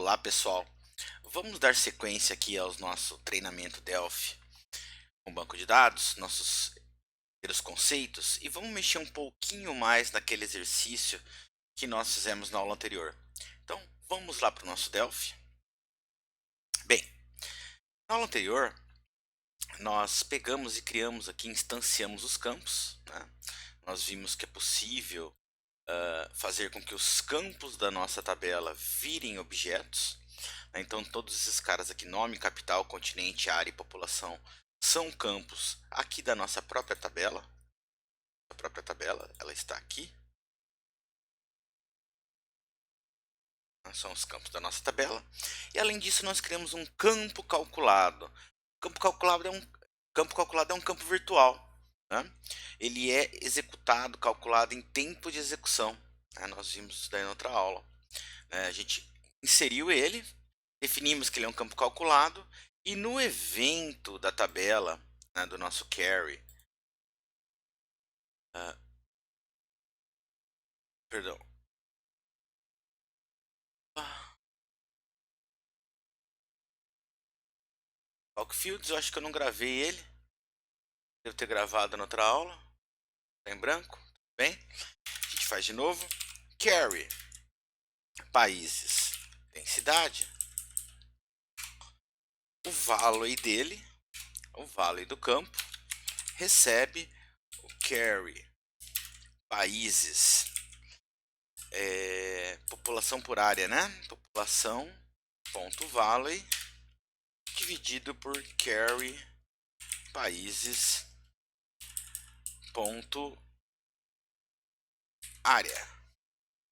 Olá, pessoal. Vamos dar sequência aqui ao nosso treinamento Delphi com banco de dados, nossos primeiros conceitos, e vamos mexer um pouquinho mais naquele exercício que nós fizemos na aula anterior. Então, vamos lá para o nosso Delphi. Bem, na aula anterior, nós pegamos e criamos aqui, instanciamos os campos, né? Nós vimos que é possível fazer com que os campos da nossa tabela virem objetos, né? Então, todos esses caras aqui, nome, capital, continente, área e população, são campos aqui da nossa própria tabela. A própria tabela, ela está aqui. São os campos da nossa tabela. E além disso, nós criamos um campo calculado. Campo calculado é um campo virtual, né? Ele é executado, calculado em tempo de execução, né? Nós vimos isso daí na outra aula. A gente inseriu ele, definimos que ele é um campo calculado, e no evento da tabela, né, do nosso carry, perdão, Calc Fields, eu acho que eu não gravei ele, devo ter gravado na outra aula, tá em branco, bem, a gente faz de novo, carry, países, tem cidade, o value dele, o value do campo, recebe o carry, países, população por área, né? População ponto value dividido por carry países ponto área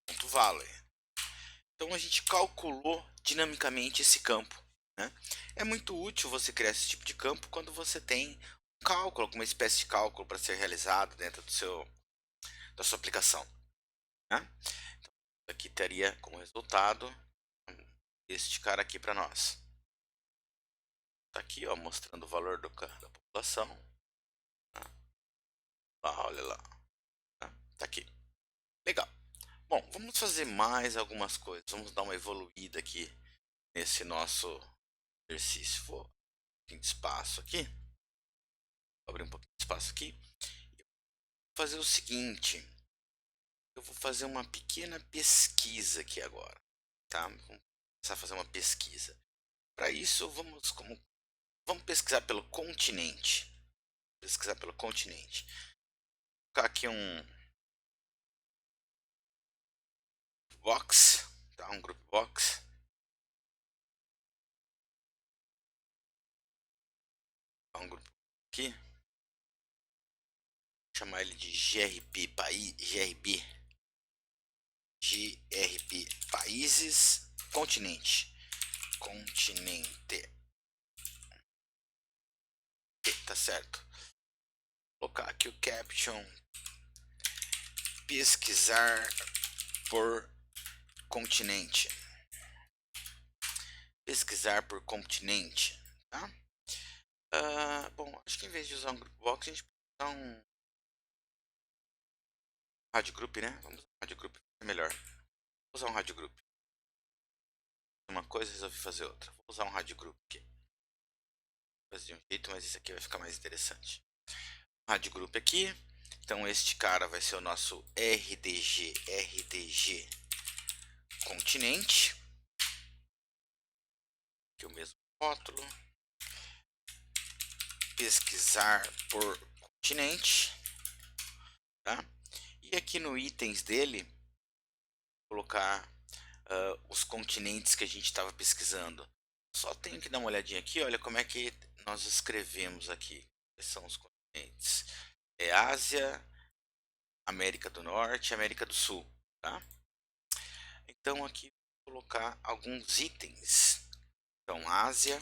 ponto value. Então a gente calculou dinamicamente esse campo, né? É muito útil você criar esse tipo de campo quando você tem um cálculo, alguma espécie de cálculo para ser realizado dentro da sua aplicação, né? Então, aqui teria como resultado este cara aqui para nós. Tá aqui, ó, mostrando o valor da população. Olha lá. Tá aqui. Legal. Bom, vamos fazer mais algumas coisas. Vamos dar uma evoluída aqui nesse nosso exercício. Vou abrir um pouquinho de espaço aqui. Vou abrir um pouquinho de espaço aqui. Vou fazer o seguinte. Eu vou fazer uma pequena pesquisa aqui agora. Tá? Vamos começar a fazer uma pesquisa. Para isso, vamos pesquisar pelo continente. Pesquisar pelo continente. Vou colocar aqui um box, tá? Um group box. Um grupo aqui. Vou chamar ele de GRP países continente. Tá certo. Vou colocar aqui o caption, pesquisar por continente. Pesquisar por continente, tá? Bom, acho que em vez de usar um group box, a gente pode usar um rádio group, né? Vamos usar um rádio group, é melhor. Vou usar um rádio group. Uma coisa, resolvi fazer outra. Vou usar um rádio group aqui. Vou fazer de um jeito, mas esse aqui vai ficar mais interessante. Rádio group aqui. Então este cara vai ser o nosso RDG continente. Aqui o mesmo rótulo. Pesquisar por continente, tá? E aqui no itens dele, colocar os continentes que a gente estava pesquisando. Só tenho que dar uma olhadinha aqui, olha como é que nós escrevemos aqui. Quais são os continentes? É Ásia, América do Norte, América do Sul, tá? Então aqui vou colocar alguns itens. Então Ásia.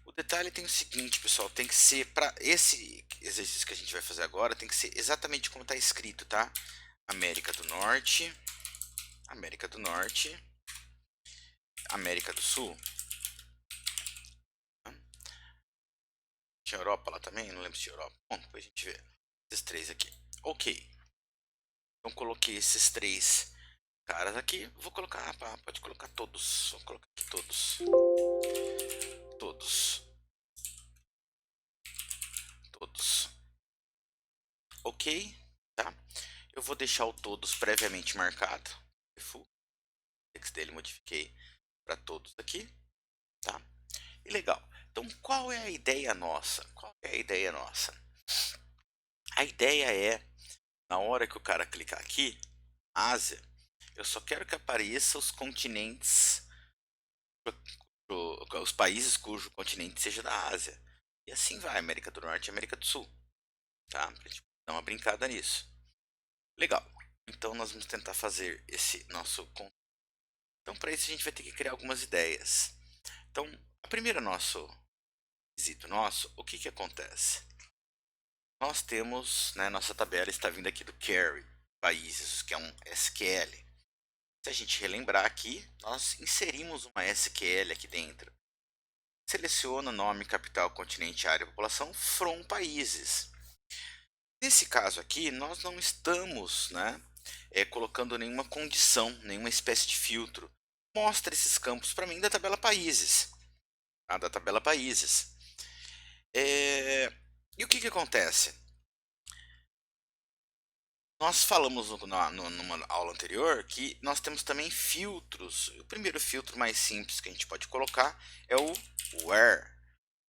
O detalhe tem o seguinte, pessoal, tem que ser para esse exercício que a gente vai fazer agora, tem que ser exatamente como está escrito, tá? América do Norte, América do Norte, América do Sul. Tinha Europa lá também? Não lembro se tinha Europa. Bom, depois a gente vê esses três aqui. Ok. Então coloquei esses três caras aqui, vou colocar, pode colocar todos, vou colocar aqui todos, todos, todos, ok, tá? Eu vou deixar o todos previamente marcado, full, text dele modifiquei para todos aqui, tá? E legal. Então, qual é a ideia nossa? Qual é a ideia nossa? A ideia é, na hora que o cara clicar aqui, Ásia, eu só quero que apareça os continentes, os países cujo continente seja da Ásia. E assim vai, América do Norte e América do Sul. Tá? Pra gente dar uma brincada nisso. Legal. Então nós vamos tentar fazer esse nosso. Então para isso a gente vai ter que criar algumas ideias. Então, a primeira nosso quesito nosso, o que que acontece? Nós temos, né, nossa tabela está vindo aqui do carry, países, que é um SQL. Se a gente relembrar aqui, nós inserimos uma SQL aqui dentro. Seleciona nome, capital, continente, área, população, from países. Nesse caso aqui, nós não estamos, né, colocando nenhuma condição, nenhuma espécie de filtro. Mostra esses campos para mim da tabela países. Tá? Da tabela países. E o que que acontece? Nós falamos numa aula anterior que nós temos também filtros. O primeiro filtro mais simples que a gente pode colocar é o where.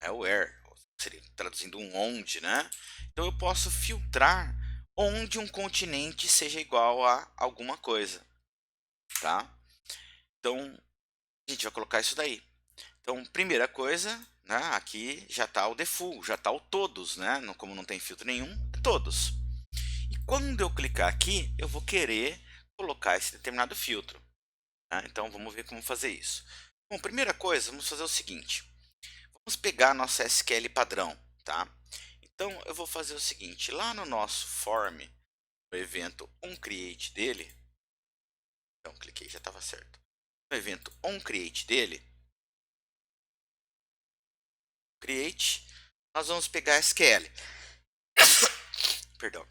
É o where, seria traduzindo um onde, né? Então eu posso filtrar onde um continente seja igual a alguma coisa, tá? Então a gente vai colocar isso daí. Então, primeira coisa, né? Aqui já está o default, já está o todos, né? Como não tem filtro nenhum, é todos. E quando eu clicar aqui, eu vou querer colocar esse determinado filtro. Tá? Então, vamos ver como fazer isso. Bom, primeira coisa, vamos fazer o seguinte. Vamos pegar a nossa SQL padrão, tá? Então, eu vou fazer o seguinte. Lá no nosso form, no evento onCreate dele, então, cliquei, já estava certo. No evento onCreate dele, create, nós vamos pegar a SQL. Perdão.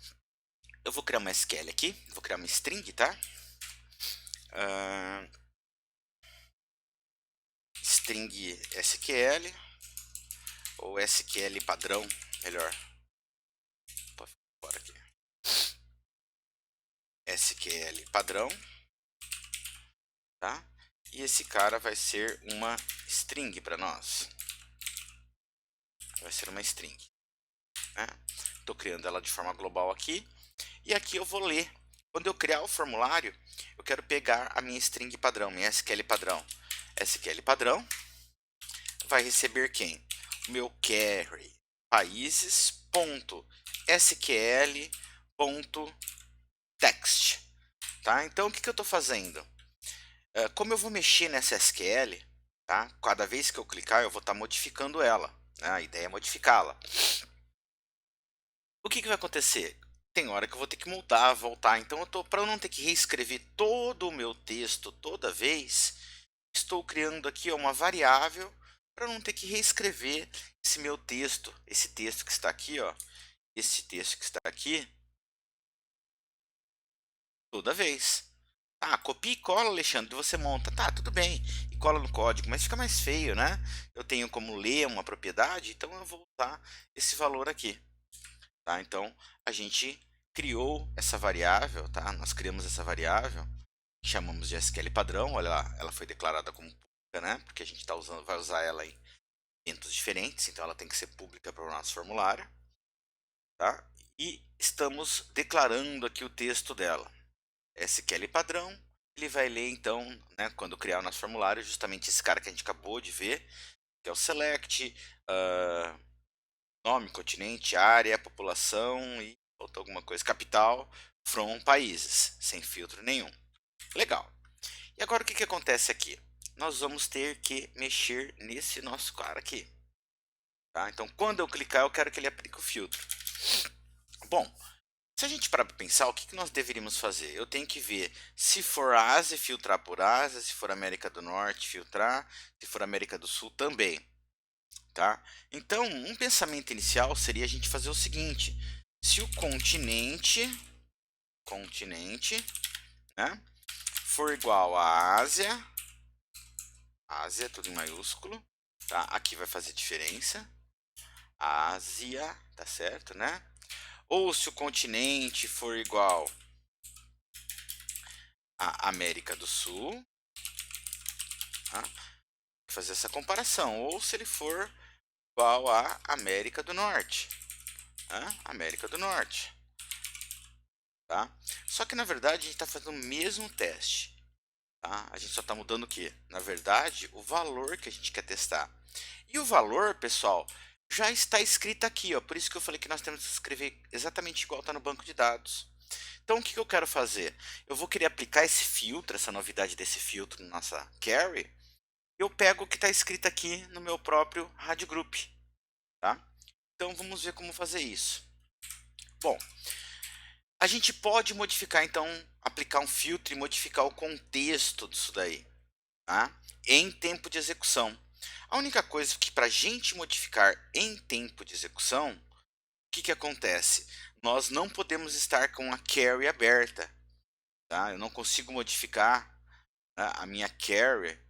Eu vou criar uma SQL aqui, vou criar uma string, tá? String SQL, ou SQL padrão, melhor. Opa, fora aqui. SQL padrão, tá? E esse cara vai ser uma string para nós. Vai ser uma string. Estou criando ela de forma global aqui. E aqui eu vou ler. Quando eu criar o formulário, eu quero pegar a minha string padrão, minha SQL padrão. SQL padrão vai receber quem? O meu carry países.sql.text. Tá? Então, o que eu estou fazendo? Como eu vou mexer nessa SQL, tá? Cada vez que eu clicar, eu vou estar modificando ela. Né? A ideia é modificá-la. O que vai acontecer? Tem hora que eu vou ter que mudar, voltar. Então, para eu não ter que reescrever todo o meu texto toda vez, estou criando aqui uma variável para não ter que reescrever esse meu texto, esse texto que está aqui, ó, esse texto que está aqui, toda vez. Ah, copia e cola, Alexandre, você monta. Tá, tudo bem. E cola no código, mas fica mais feio, né? Eu tenho como ler uma propriedade, então eu vou usar esse valor aqui. Tá? Então, a gente criou essa variável, tá? Nós criamos essa variável, que chamamos de SQL padrão. Olha lá, ela foi declarada como pública, né? Porque a gente vai usar ela em eventos diferentes, então ela tem que ser pública para o nosso formulário. Tá? E estamos declarando aqui o texto dela. SQL padrão, ele vai ler então, né, quando criar o nosso formulário, justamente esse cara que a gente acabou de ver, que é o select, nome, continente, área, população e faltou alguma coisa, capital, from países, sem filtro nenhum. Legal. E agora o que acontece aqui? Nós vamos ter que mexer nesse nosso cara aqui. Tá? Então, quando eu clicar, eu quero que ele aplique o filtro. Bom, se a gente parar para pensar, o que nós deveríamos fazer? Eu tenho que ver se for Ásia, filtrar por Ásia, se for América do Norte, filtrar, se for América do Sul também. Tá? Então, um pensamento inicial seria a gente fazer o seguinte: se o continente, né, for igual a Ásia, tudo em maiúsculo, tá? Aqui vai fazer diferença. Ásia, tá certo, né? Ou se o continente for igual a América do Sul, tá? Fazer essa comparação. Ou se ele for igual a América do Norte, tá? América do Norte, tá? Só que na verdade a gente está fazendo o mesmo teste, tá? A gente só está mudando o que? Na verdade, o valor que a gente quer testar. E o valor, pessoal, já está escrito aqui, ó. Por isso que eu falei que nós temos que escrever exatamente igual está no banco de dados. Então, o que eu quero fazer? Eu vou querer aplicar esse filtro, essa novidade desse filtro na nossa query. Eu pego o que está escrito aqui no meu próprio rádio group, tá? Então, vamos ver como fazer isso. Bom, a gente pode modificar, então, aplicar um filtro e modificar o contexto disso daí, tá? Em tempo de execução. A única coisa que para a gente modificar em tempo de execução, o que acontece? Nós não podemos estar com a query aberta, tá? Eu não consigo modificar, né, a minha query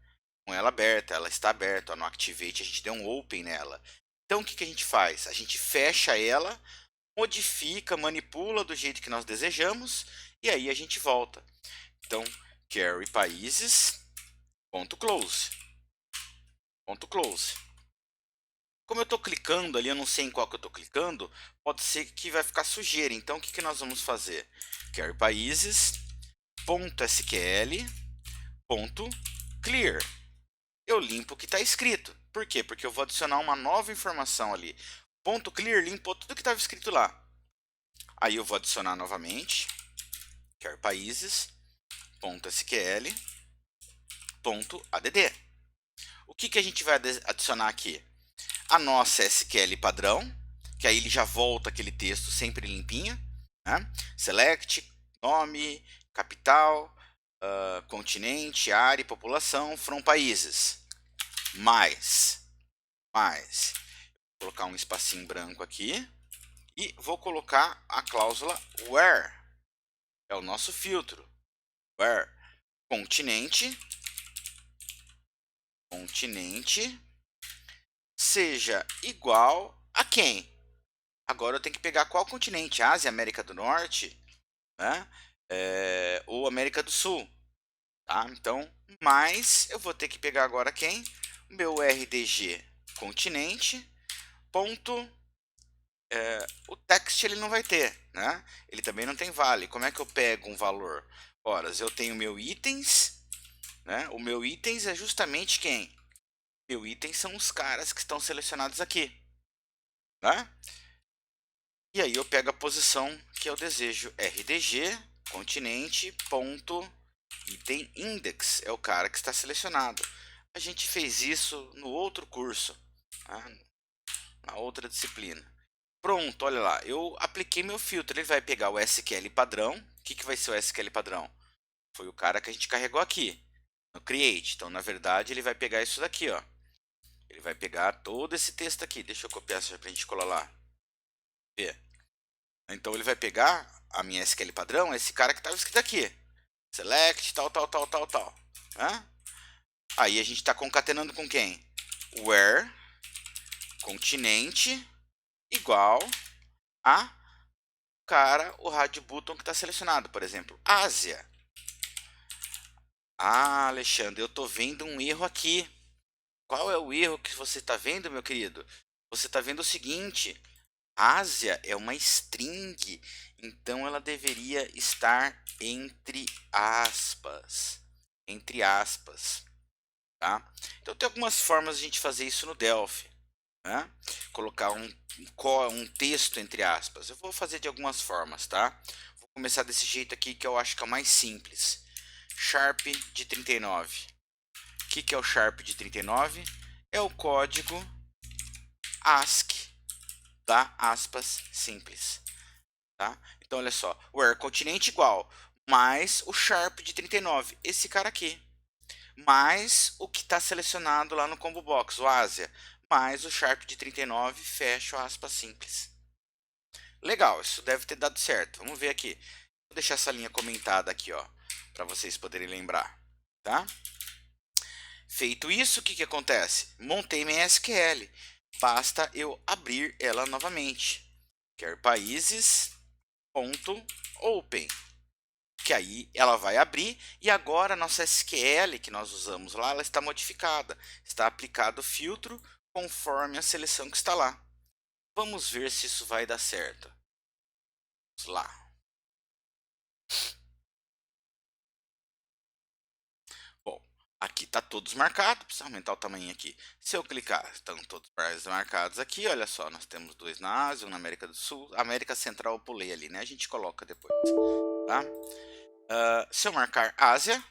com ela aberta, ela está aberta, no Activate a gente deu um Open nela. Então o que a gente faz? A gente fecha ela, modifica, manipula do jeito que nós desejamos e aí a gente volta. Então, query países, ponto close. Ponto close. Como eu estou clicando ali, eu não sei em qual que eu estou clicando, pode ser que vai ficar sujeira. Então, o que nós vamos fazer? Query países, ponto SQL, ponto clear. Eu limpo o que está escrito. Por quê? Porque eu vou adicionar uma nova informação ali. Ponto clear limpou tudo que estava escrito lá. Aí eu vou adicionar novamente, quer países, ponto SQL, ponto ADD. O que a gente vai adicionar aqui? A nossa SQL padrão, que aí ele já volta aquele texto sempre limpinho, né? Select, nome, capital, continente, área e população, from países. Mais, vou colocar um espacinho branco aqui e vou colocar a cláusula where, é o nosso filtro, where continente seja igual a quem? Agora eu tenho que pegar qual continente, Ásia, América do Norte, né? Ou América do Sul, tá? Então, mais eu vou ter que pegar agora quem? O meu RDG continente, ponto, o text ele não vai ter, né? Ele também não tem vale. Como é que eu pego um valor? Ora, eu tenho meu itens, né? O meu itens é justamente quem? Meu itens são os caras que estão selecionados aqui, né? E aí eu pego a posição que eu desejo, RDG, continente, ponto, item index, é o cara que está selecionado. A gente fez isso no outro curso, tá? Na outra disciplina. Pronto, olha lá, eu apliquei meu filtro, ele vai pegar o SQL padrão. O que vai ser o SQL padrão? Foi o cara que a gente carregou aqui, no create. Então, na verdade, ele vai pegar isso daqui, ó. Ele vai pegar todo esse texto aqui. Deixa eu copiar isso para a gente colar lá. Vê. Então, ele vai pegar a minha SQL padrão, esse cara que estava escrito aqui. Select, tal. Né? Aí a gente está concatenando com quem? Where continente igual a cara, o rádio button que está selecionado. Por exemplo, Ásia. Ah, Alexandre, eu estou vendo um erro aqui. Qual é o erro que você está vendo, meu querido? Você está vendo o seguinte: Ásia é uma string, então ela deveria estar entre aspas. Entre aspas, tá? Então tem algumas formas de a gente fazer isso no Delphi, né? Colocar um texto entre aspas. Eu vou fazer de algumas formas, tá? Vou começar desse jeito aqui que eu acho que é o mais simples. Sharp de 39. O que é o Sharp de 39? É o código ASCII da aspas simples, tá? Então olha só, where continente igual mais o Sharp de 39, esse cara aqui, mais o que está selecionado lá no combo box, o Ásia, mais o Sharp de 39, fecha aspas simples. Legal, isso deve ter dado certo. Vamos ver aqui. Vou deixar essa linha comentada aqui, ó. para vocês poderem lembrar, tá? Feito isso, o que que acontece? Montei minha SQL, basta eu abrir ela novamente. Quer países.open, que aí ela vai abrir e agora a nossa SQL que nós usamos lá, ela está modificada, está aplicado o filtro conforme a seleção que está lá. Vamos ver se isso vai dar certo. Vamos lá. Bom, aqui está todos marcados, precisa aumentar o tamanho aqui. Se eu clicar, estão todos marcados aqui, olha só, nós temos 2 na Ásia, um na América do Sul, América Central eu pulei ali, né? A gente coloca depois, tá? Se eu marcar Ásia,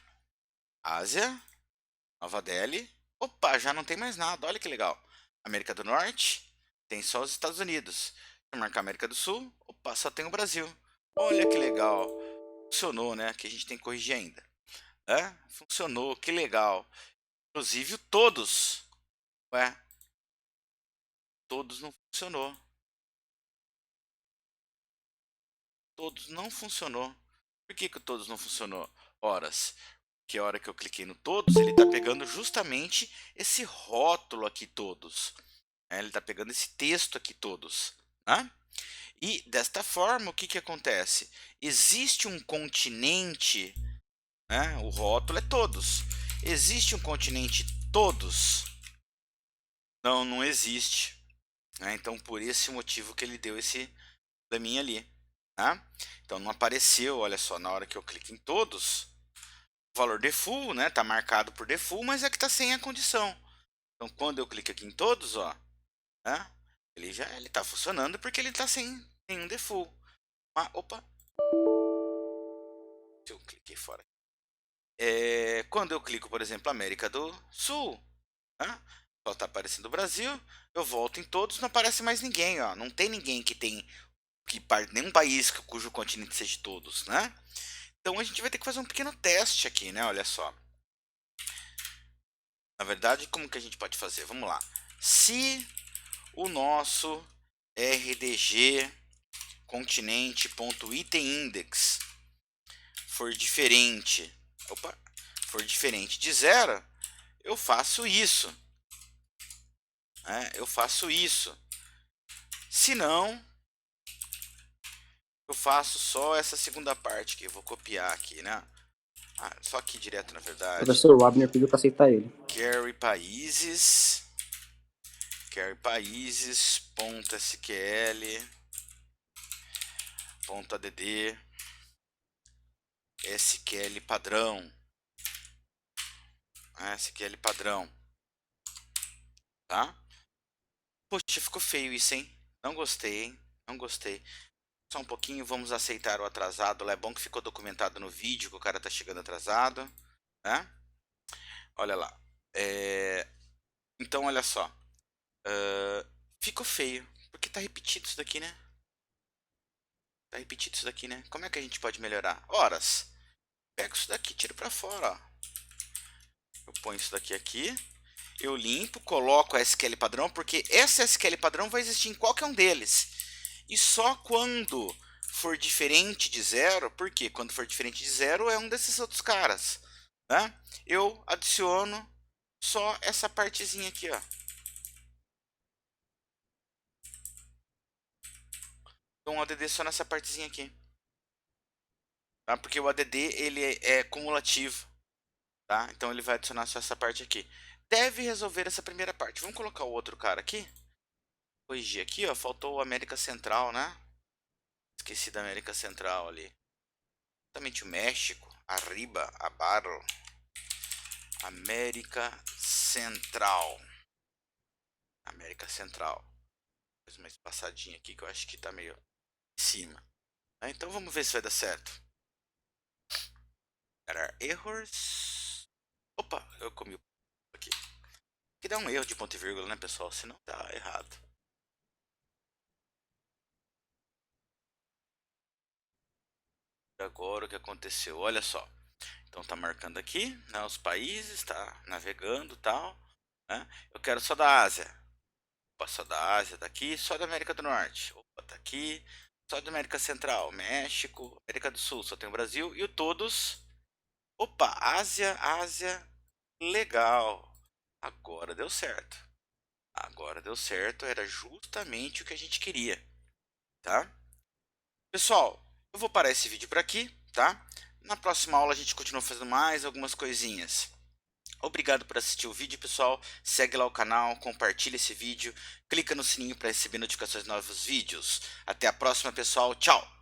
Nova Delhi, opa, já não tem mais nada, olha que legal. América do Norte, tem só os Estados Unidos. Se eu marcar América do Sul, opa, só tem o Brasil. Olha que legal, funcionou, né? Que a gente tem que corrigir ainda. Funcionou, que legal. Inclusive o todos. Ué, todos não funcionou. Todos não funcionou. Por que que o todos não funcionou? Horas. Que a hora que eu cliquei no todos, ele está pegando justamente esse rótulo aqui todos. Ele está pegando esse texto aqui todos. Né? E desta forma, o que que acontece? Existe um continente, né? O rótulo é todos. Existe um continente todos? Não, não existe. Então, por esse motivo que ele deu esse probleminha ali. Tá? Então, não apareceu, olha só, na hora que eu clico em todos, o valor default, né? Tá marcado por default, mas é que tá sem a condição. Então, quando eu clico aqui em todos, ó, né? Ele tá funcionando porque ele tá sem nenhum default. Opa, eu cliquei fora. Quando eu clico, por exemplo, América do Sul, né? Só tá aparecendo o Brasil, eu volto em todos, não aparece mais ninguém, ó. Não tem ninguém que tem nenhum país cujo continente seja todos, né? Então a gente vai ter que fazer um pequeno teste aqui, né? Olha só. Na verdade, como que a gente pode fazer? Vamos lá. Se o nosso RDG continente.itemindex for diferente, for diferente de 0, eu faço isso. Eu faço isso. Se não, eu faço só essa segunda parte que eu vou copiar aqui, né? Só aqui direto, na verdade. O professor Wagner pediu para aceitar ele. Carry países.sql .add SQL padrão. SQL padrão. Tá? Poxa, ficou feio isso, hein? Não gostei, hein? Não gostei. Só um pouquinho, vamos aceitar o atrasado. É bom que ficou documentado no vídeo que o cara tá chegando atrasado, né? Olha lá. Então, olha só. Ficou feio, porque tá repetido isso daqui, né? Tá repetido isso daqui, né? Como é que a gente pode melhorar? Horas. Pego isso daqui, tiro pra fora, ó. Eu ponho isso daqui aqui. Eu limpo, coloco a SQL padrão, porque essa SQL padrão vai existir em qualquer um deles. E só quando for diferente de 0, porque quando for diferente de 0 é um desses outros caras, né? Eu adiciono só essa partezinha aqui, ó. Então, o ADD só nessa partezinha aqui. Tá? Porque o ADD ele é cumulativo. Tá? Então, ele vai adicionar só essa parte aqui. Deve resolver essa primeira parte. Vamos colocar o outro cara aqui. Corrigir aqui, ó. Faltou o América Central, né? Esqueci da América Central ali. Exatamente o México. Arriba, abarro. América Central. América Central. Faz uma espaçadinha aqui que eu acho que tá meio em cima. Então vamos ver se vai dar certo. Error errors. Opa, eu comi aqui. Aqui dá um erro de ponto e vírgula, né, pessoal? Senão tá errado. Agora o que aconteceu? Olha só. Então tá marcando aqui, né, os países, tá navegando, tal, né? Eu quero só da Ásia. Opa, só da Ásia, tá aqui, só da América do Norte. Opa, tá aqui, só da América Central, México, América do Sul, só tem o Brasil e o todos Opa, Ásia, Ásia, legal. Agora deu certo. Agora deu certo, era justamente o que a gente queria, tá? Pessoal, eu vou parar esse vídeo por aqui, tá? Na próxima aula a gente continua fazendo mais algumas coisinhas. Obrigado por assistir o vídeo, pessoal. Segue lá o canal, compartilha esse vídeo, clica no sininho para receber notificações de novos vídeos. Até a próxima, pessoal. Tchau!